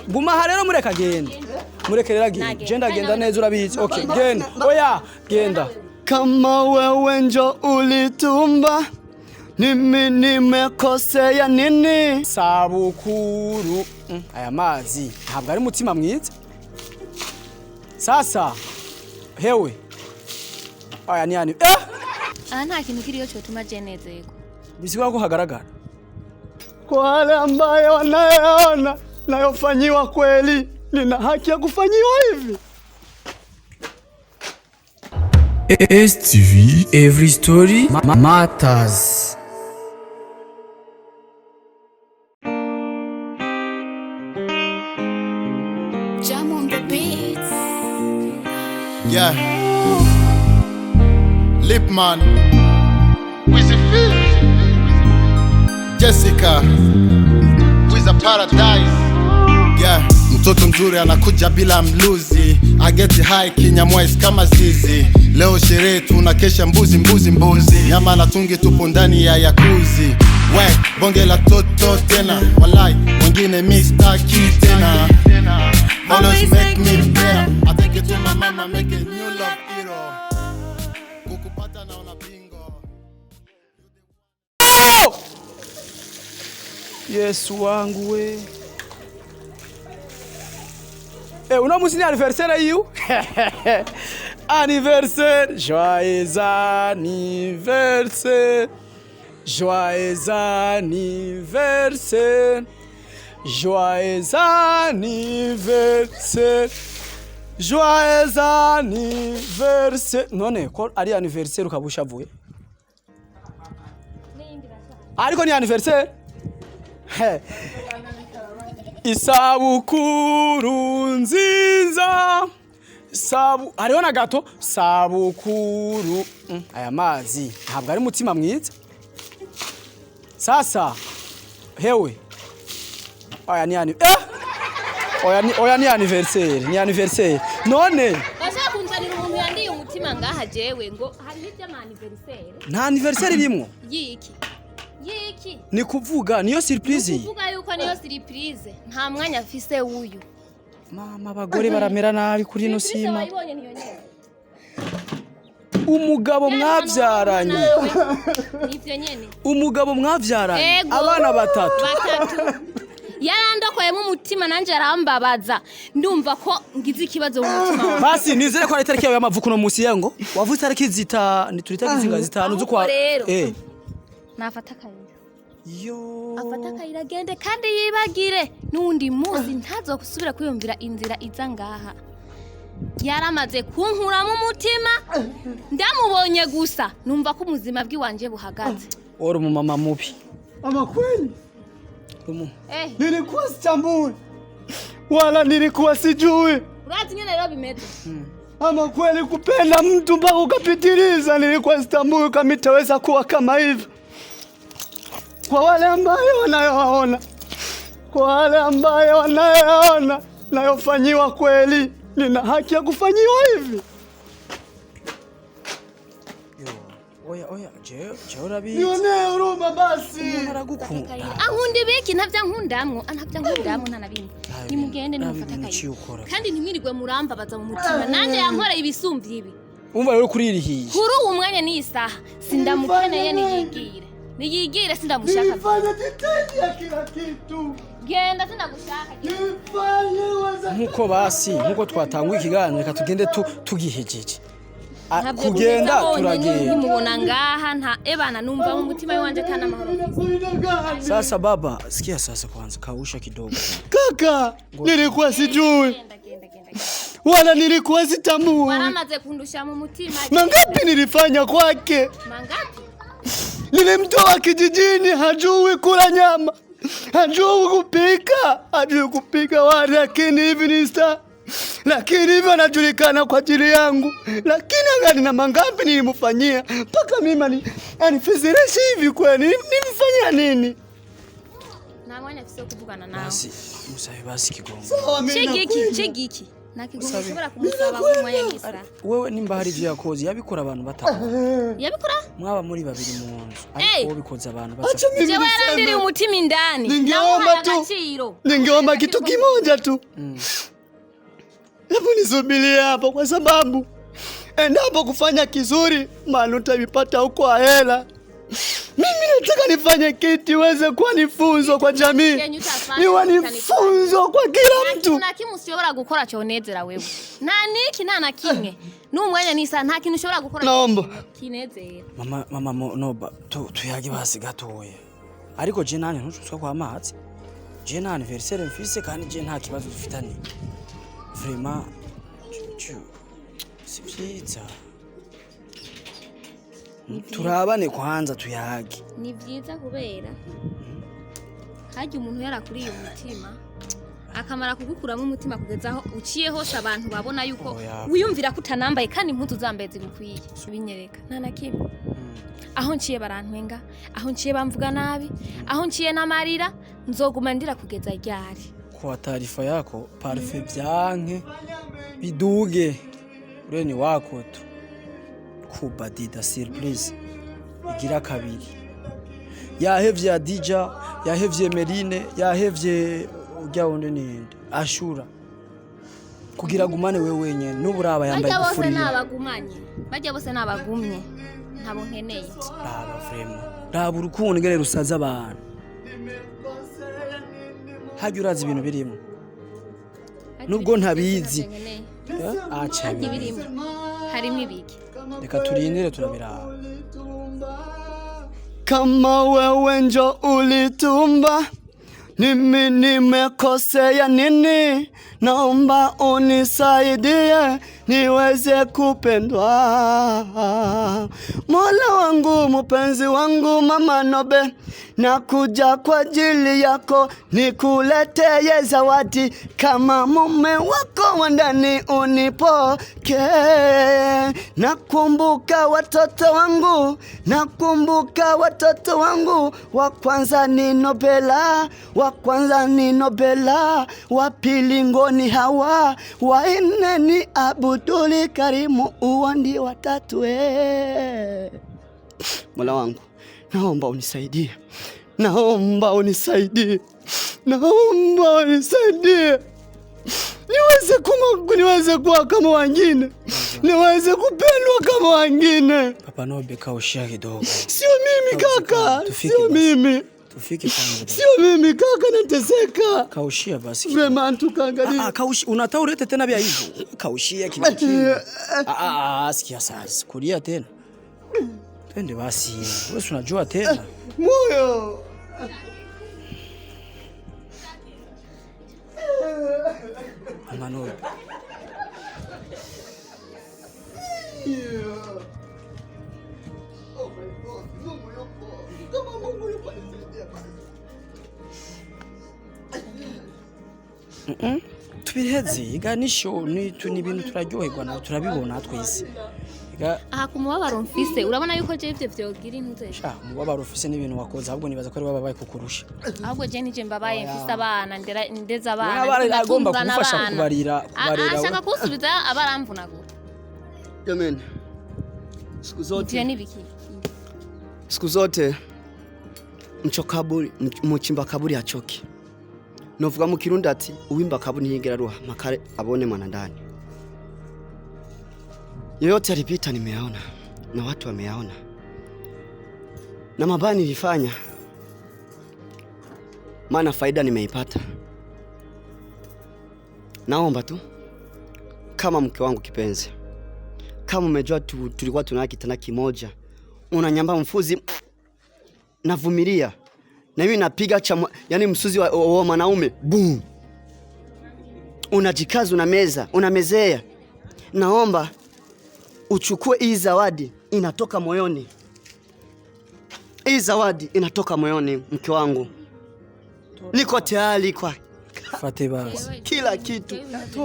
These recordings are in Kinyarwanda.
Guma harero mureka genda. Murekerera genda. Genda genda neza urabizi. Okay, genda. Oya, genda. Kama wewe njo ulitumba, nimekosea nini? Sabukuru. Aya mazi ntabwo ari mutima mwiza. Sasa hewe. Aya ni yani. Nta kintu kiriyo cyo tuma jenezeko. Bisigwa ko hagaragara. Kwa wale ambaye wanayeona nayofanyiwa kweli, nina haki ya kufanyiwa hivi. STV, every story matters. Jam on the beats. Yeah. Lipman. With the film. Jessica. With a paradise. Yeah. Mtoto mzuri anakuja bila mluzi. I get high kinyamwezi kama zizi. Leo sherehe tunakesha mbuzi. Nyama na tungi tupo ndani ya yakuzi. We, bonge la toto tena. Walai, mwingine mistaki tena. Always make me better. I take it to my mama, make a new love hero. Kukupata na una bingo. Yesu wangu we. Una musi ni anniversaire you? Anniversaire, joyeux anniversaire. Joyeux anniversaire. Joyeux anniversaire. Joyeux anniversaire. None ko ari anniversaire ukabushavuye. Ariko ni anniversaire. Isabukuru nziza. Hariho na gato sabukuru. Aya mazi ntabwo ari mutima mwiza. Sasa hewe. Oya ni anniversaire. None Bashaka kunzanira umuntu yandiye umutima ngaha jewe ngo hari iby'ama anniversaire. Nta anniversaire irimo. Yiki. Ni kuvuga niyo surprise. Ni kuvuga yuko niyo surprise. Nta mwanya afise wuyu. Mama abagore baramera nabi kuri ino sima. Bayibonye niyo nyene. Umugabo mwavyaranye. Nivyo nyene. Umugabo mwavyaranye. Abana batatu. Yarandokoyemo umutima nanje arambabaza. Ndumva ko ngize ikibazo mu mutima. Basi nizere ko ari tariki yawe y'amavuko no musi yango. Wavuze tariki ni turita kizinga zitanu zo kwa Nafata kayira. Yo. Afata kayira gende kandi yibagire nundi muzi ntazo kusubira kwiyumvira inzira iza ngaha. Yaramaze kunkura mu mutima. Ndamubonye gusa numva ko umuzima bw'iwanje buhagaze. Oro mu mama mubi. Ama kweli? Nilikuwa sitambui. Wala nilikuwa sijui. Urazi nyene leo bimeze. Ama kweli kupenda mtu mpaka ukapitiliza, nilikuwa sitambui kama itaweza kuwa kama hivi. Kwa wale ambao wanayoona. Nayofanyiwa kweli, nina haki ya kufanyiwa hivi. Oya, urabi. Nione huruma basi. Naragukunda. Ankundi biki ntavya nkundamwo, ntanabindi. Nimugende nimufata kayira. Kandi ntimwirirwe murambabaza mu mutima. Nanje yankoreye ibisumbye ibi. Umva rero kuririhiye. Kuri uwo mwanya ni isaha. Sindamukeneye niyigire sindamushaka. Nifanye titani ya kila kitu. Genda sindagushaka. Nkuko twatanguye ikiganiro reka tugende tugihejeje. Kugenda turagenda. Nimubona ngaha nta ebana numva mu mutima wanje kana mahoro. Sasa baba, sikia sasa kwanza kausha kidogo. Kaka, nilikuwa sijui. Wala nilikuwa sitambui. Waramaze kundusha mu mutima. Mangapi nilifanya kwake? Mangapi? Nilimtoa kijijini, hajui kula nyama. Hajui kupika wali, lakini hivi ni star. Lakini hivyo anajulikana kwa ajili yangu. Lakini angali na mangapi nilimfanyia mpaka mimi anifisireshi hivi kwani nimfanyia nini? Na mwanya fisio kuvugana nao. Basi, musabe basi kigongo. Chegiki. nakigushobora kumusaba umwanya n'isa wewe nimba hari ivyo yakoze yabikora abantu batatu yabikora mwaba muri babiri mu nzu ariko bikoze abantu batatu jewe yarandiri umutima indani ningeomba kitu kimoja tu hebu nisubirie hapo kwa sababu endapo kufanya kizuri maana utavipata huko hela. Mimi nataka nifanye kitu iweze kuwa nifunzo kwa jamii. Niwe nifunzo kwa kila mtu. Nta kintu ushobora gukora cyonezera wewe. Nta niki nta kimwe. N'umwanya nisa nta kintu ushobora gukora. Naomba. Kinezera. Mama no tuyage basi gatoya. Ariko je nane ntushuswa kwa amazi. Je nane anniversaire mfise kandi je nta kibazo dufitanye. Vraiment sivyiza. Turabane kwanza tuyage. Ni vyiza kubera haje umuntu yarakuriye umutima akamara kugukuramo umutima kugezaho uciye hose abantu babona yuko wiyumvira kutanambaye kandi impuzu zambeze gukwiye binyereka nta nakimwe aho nciye barantwenga aho nciye bamvuga nabi aho nciye namarira nzoguma ndira kugeza ryari kwa taarifa yako parfait byanke biduge ureni wako tu kubadida surprise igira kabiri yahevye Adija yahevye Merine yahevye ujya wundi ninde Ashura kugira gumane wewe wenyene nuburaba yambaye gufuri bajya bose nabagumye ntabo nkeneye baba vrema raba urukundo ngere rusaza abantu hajya urazi ibintu birimo nubwo ntabizi acha birimo harimo ibiki reka turindire turabiraba kama wewe njo ulitumba nimi nimekosea nini naomba unisaidie niweze kupendwa Mola wangu mpenzi wangu mama Nobe nakuja kwa ajili yako nikuletee zawadi kama mume wako wa ndani unipoke nakumbuka watoto wangu wa kwanza ni Nobela wa pili Ngoni Hawa wa nne ni Abdul Karimu uwandi watatu Mola wangu naomba unisaidie niweze kuwa kama wengine niweze kupendwa kama wengine Papa Nobe kaushia kidogo sio mimi kaka tufike kwanza sio mimi kaka nateseka kaushia basi vraiment tukaangalia kaushia unataka ulete tena bia hivyo kaushia kidogo sikia sasa kulia tena twende basi wewe unajua tena moyo Mama Nobe tubiheze iganisho ni ibintu turaryoherwa na turabibona twese aha kumubabaro mfise urabona yuko je ivyo vyogira intuzesha umubabaro ufise n'ibintu wakoze ahubwo nibaza ko ari wababaye kukurusha ahubwo je nije mbabaye mfise abana ndeza abana agomba kumufasha kubarira ashaka kusubiza abaramvunagura Amen. Siku zote mchimba kaburi achoki. Novuga mu Kirundi ati uwimba kaburi ntiyigera ruha makare abone mwana ndani. Yoyote alipita nimeyaona na watu wameyaona. Na mabaya nilifanya maana faida nimeipata. Naomba tu kama mke wangu kipenzi, kama umejua tulikuwa tunalala kitanda kimoja, unanyamba mfuzi navumilia na mimi napiga yani msuzi wa mwanaume boom, unajikaza unamezea. Naomba uchukue hii zawadi, inatoka moyoni. Hii zawadi inatoka moyoni mke wangu. Niko tayari kwa fate basi kila kitu.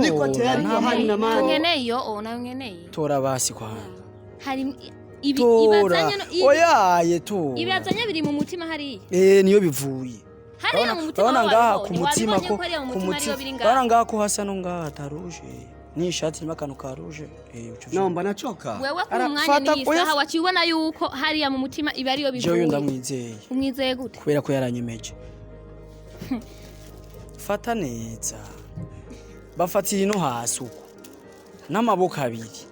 Niko tayari kwa hali na mali. Ungeneye. Tora basi kwa. Hari ibazanya no oyaye to. Ibazanya biri mu mutima hari. Niyo bivuye. Hari mu mutima ngaha ku mutima ko ku mutima. Bana ngaha ko hasa no ngaha taruje. ni shati irimo akantu ka rouge Nomba nachoka. Wewe ku mwanya ni saha wacibona yuko hariya mu mutima iba ariyo bivuye. Jewe ndamwizeye. Umwizeye gute? Kubera ko yaranyemeje. Fata neza. Bafatira ino hasi uko. N'amaboko abiri.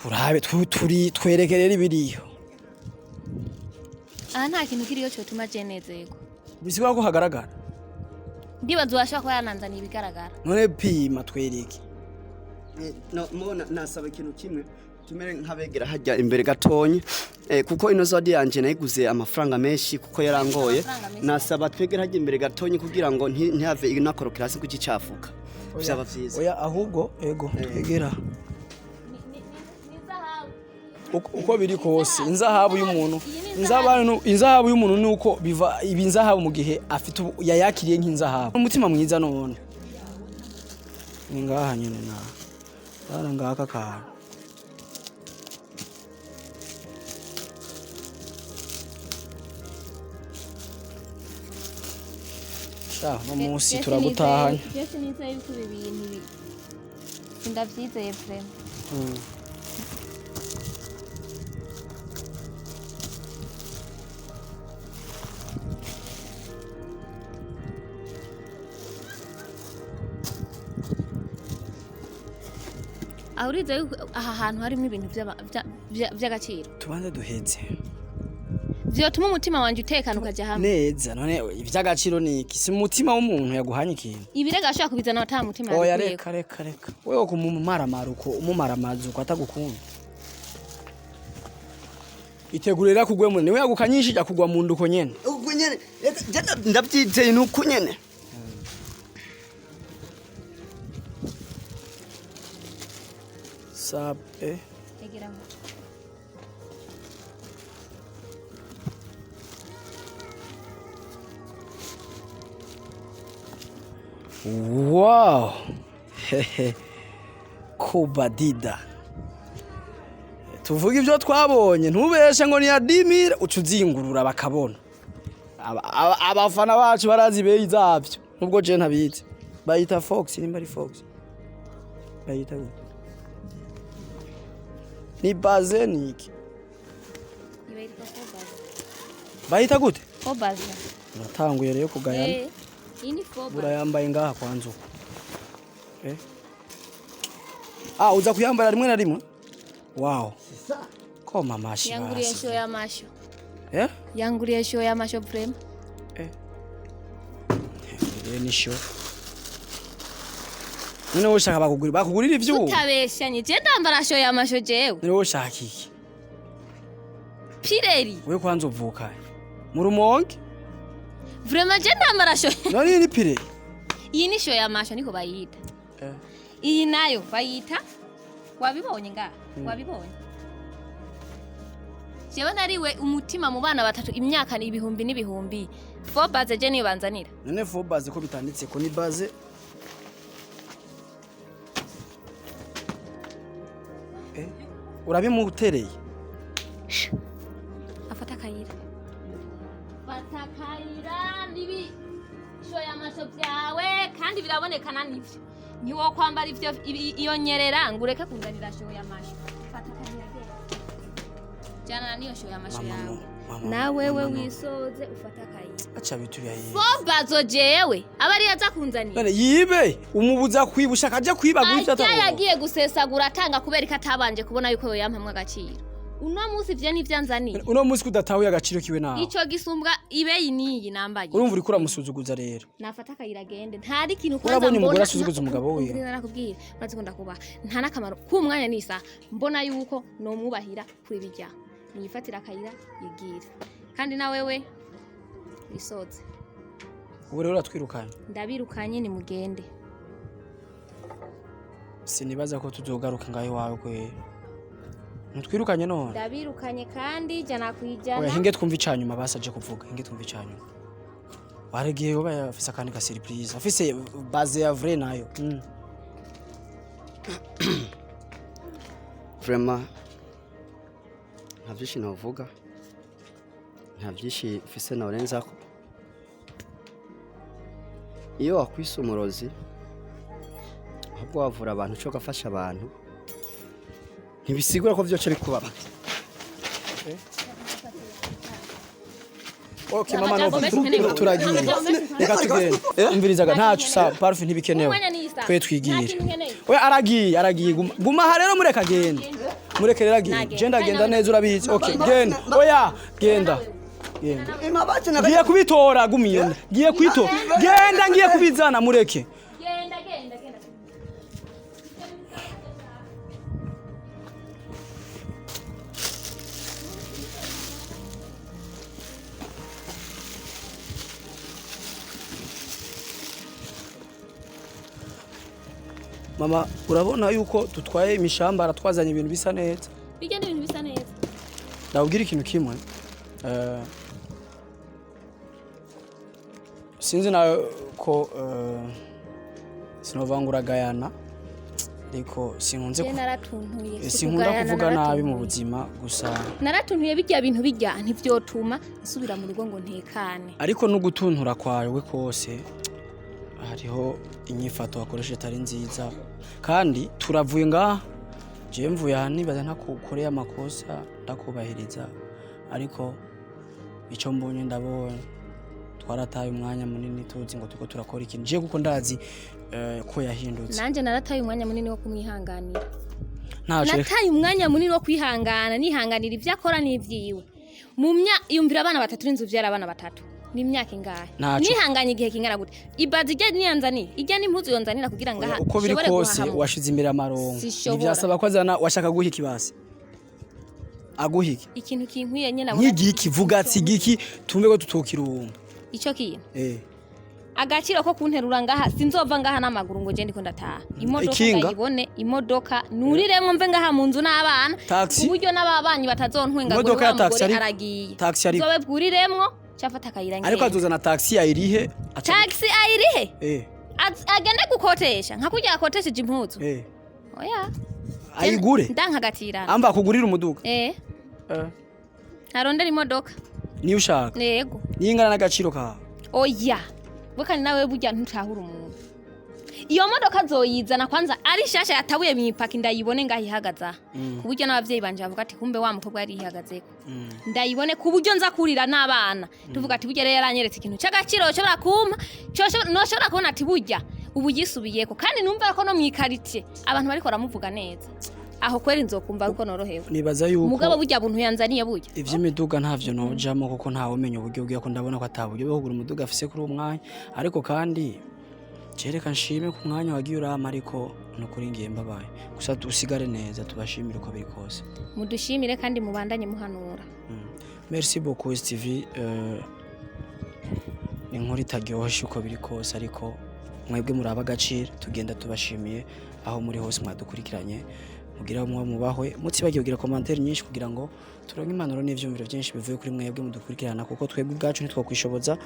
Turabe twerekerera ibiriyo. Nta kintu kiriyo cyo tuma jenezego. Bisiba ko hagaragara. Ndibaza washaka ko yananzaniye ibigaragara. None pima twereke. No mona nasaba ikintu kimwe tumere nkabegera hajya imbere gatonye kuko ino zodi yanje nayiguze amafaranga menshi kuko yarangoye nasaba twegera hajya imbere gatonye kugira ngo ntihave inakorokera hasi kugicafuka byaba vyiza. Oya ahubwo ego twegera. Uko biri kose inzahabu y'umuntu inzahabu y'umuntu nuko biva ibinzahabu mu gihe afite yayakiriye nk'inzahabu umutima mwiza none ngaha nyine na ngaka ka sha no munsi turagutahanya Yesu niza yuko ibintu ndavyizeye vraiment. Ahurize aha hantu harimo ibintu by'agaciro. Tubanze duheze. Vyotuma umutima wanje utekana ukaja hamwe. Neza none ivy'agaciro ni iki? Si umutima w'umuntu yaguhanye ikintu. Ibirega ashaka kubizana ata mutima yawe. Oya reka. Wewe kumumara uko umumaramazi uko atagukunda. Itegurira kugwe mu niwe yagukanyishije akugwa mu nduko nyene. Ubwo nyene ndabyiteye nuko nyene. Sabe. Egera. Wow. Kubadida. Tuvuga ibyo twabonye ntubeshe ngo ni ya dimira ucuzingurura bakabona. Abafana bacu barazi beyi zavyo. Nubwo je ntabizi. Bayita Fox nimba ari Fox. Bayita ni baze niki bayita gute baze natanguye rero kugayana ini foba burayambaye ngaha kwanzu uza kuyambara rimwe na rimwe wow ko mamashi yanguriye show y'amasho yanguriye show y'amasho prem ni show none woshaka bakugurira ivyo utabeshanye je ndambara show y'amasho jewe none woshaka iki pireri we kwanza uvuka mu rumonge vraiment je ndambara show none ni pireri iyi ni show y'amasho niko bayita iyi nayo bayita wabibonye nga wabibonye jewe nariwe umutima mu bana batatu imyaka ni ibihumbi n'ibihumbi fo baze je nibanzanira none fo baze ko bitanditse ko ni baze urabimutereye afata kayira nibi show y'amasho byawe kandi birabonekana nivyo niwo kwambara ivyo iyo nyerera ngureke kunzanira show y'amasho fata kayira jana niyo show y'amasho yawe na wewe wisoze ufata kayira acha bitu bya yiwe bazo jewe abari yaza kunzanira none yibe umubuza kwibusha kaje kwiba gutya atavuga yagiye gusesagura atanga kubereka atabanje kubona yuko yo yampamwe agaciro uno munsi vye nivyanzaniye uno munsi kudatahuye agaciro kiwe nawe ico gisumbwa ibeyi niyi nambaye urumva uri kura musuzuguza rero nafata kayira gende ntari kintu kwanza mbona umugore asuzuguza umugabo wiwe narakubwira maze ko ndakuba nta nakamaro ku mwanya nisa mbona yuko no mubahira kuri bijya nifatira kayira yigira kandi na wewe bisoze ubu rero uratwirukanye ndabirukanye ni mugende sinibaza ko tuzogaruka ngayo wawe kwe mutwirukanye none ndabirukanye kandi jana kwijana oya hinge twumva icanyuma basaje kuvuga hinge twumva icanyuma waragiye uba yafise akandi ka surprise afise base ya vrai nayo vraiment nta byinshi navuga nta byinshi mfise nawurenzako iyo wakwise umurozi ahubwo wavura abantu cyo gafasha abantu ntibisigura ko byo cyo kubaba. Okay mama no turagiye. Reka tugende. Umvirizaga ntacu sa parfum ntibikenewe. Twe twigiye. We aragiye guma ha rero mureka genda. Mureke rero agiye. Je ndagenda neza urabizi. Okay genda. Oya genda. Genda. Ngiye kubitora gumiye. Ngiye kwito. Genda ngiye kubizana mureke. Genda. Mama urabona yuko tutwaye imishambara twazanye ibintu bisa neza. Bijya n'ibintu bisa neza. Ndabwira ikintu kimwe. Sinzi nawe ko sinovangura gayana ariko sinkunze sinkunda kuvuga nabi mu buzima gusa naratuntuye bijya bintu bijya ntivyotuma nsubira mu rugo ngo ntekane. Ariko no gutuntura kwawe kose hariho inyifato wakoresha atari nziza kandi turavuye ngaha je mvuye aha nibaza ntakukoreye amakosa ndakubahiriza ariko ico mbonye ndabonye twarataye umwanya munini tuzi ngo tuko turakora ikintu je kuko ndazi ko yahindutse. Nanje narataye umwanya munini wo kumwihanganira. Nataye umwanya munini wo kwihangana nihanganira ivyo akora n'ivyiwe. Yumvira abana batatu n'inzu vyara abana batatu. Ni imyaka ingahe nihanganye igihe kingana gute ibazi ijya niyanzani ijya n'impuzu yonzanira kugira ngo aha uko biri kose washize imbere amarongo ntivyasaba ko azana washaka guha ikibasi aguhike ikintu kinkwiye nyene nk'igi kivuga tsigiki tumbe ko tutokirumba ico kintu agaciro ko kunterura ngaha sinzova ngaha n'amaguru ngo je ndiko ndataha imodoka ngayibone imodoka nuriremwe mve ngaha mu nzu n'abana uburyo n'ababanyi batazontwenga ngo aragiye zobe bwuriremwo chafata kayirangire ariko azozana taxi ayirihe agende gukotesha nka kujya akotesheje impuzu oya ayigure ndankagatira amba kugurira umuduga arondera imodoka ni ushaka yego ningana n'agaciro ka oya bukani nawe burya ntutahura umuntu iyo modoka zoyizana kwanza ari shasha yatabuye mipaka ndayibone ngahihagaza kuburyo n'abavyeyi banje bavuga ati kumbe wa mukobwa yari ihagazeko ndayibone kuburyo nza kurira n'abana tuvuga ati burya rero yaranyeretse ikintu cy'agaciro cyo barakuma no shobora kubona ati burya ubu yisubiyeko kandi numva ko no mwikaritiye abantu bariko baramuvuga neza aho kweri nzokumva uko norohewe nibaza yuko mugabo burya buntu yanzaniye burya ivy'imiduga ntavyo nojamo kuko ntawe umenya uburyo bwiye ko ndabona ko ataburyo bwo kugura umuduga afise kuri umwanya ariko kandi Jereka nshime ku mwanya wagiye urama ariko no kuri ngiye mbabaye gusa tusigare neza tubashimire uko biri kose mudushimire kandi mubandanye muhanura Merci beaucoup Stevie ni nkuri tagyohoshe uko biri kose ariko mwebwe muri abagaciro tugenda tubashimiye aho muri hose mwadukurikiranye mugira umwe mubahwe mutsibagiye kugira commentaire nyinshi kugira ngo turonke impanuro n'ivyumviro byinshi bivuye kuri mwebwe mudukurikirana kuko twebwe ubwacu nitwo kwishoboza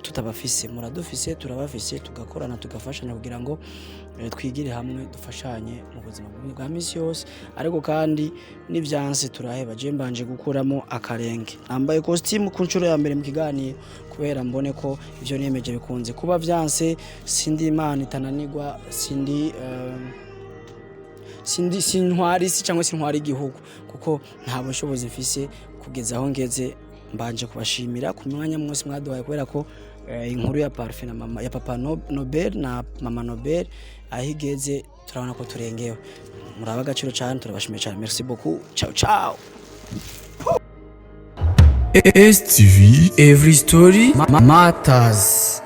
tutabafise muradufise turabafise tugakorana tugafashanya kugira ngo twigire hamwe dufashanye mu buzima bwa misi yose ariko kandi n'ivyanse turaheba je mbanje gukuramo akarenge nambaye costume ku ncuro ya mbere mu kiganiro kubera mbone ko ivyo niyemeje bikunze kuba vyanse sindi imana itananirwa sintwari cyangwa sintwari igihugu kuko nta bushobozi mfise kugeza aho ngeze mbanje kubashimira ku mwanya mwose mwaduhaye kubera ko inkuru ya parfum na mama ya papa Nobel na mama Nobel ahigeze turabona ko turengewe muraba agaciro cyane turabashimiye cyane merci beaucoup ciao ciao STV every story matters.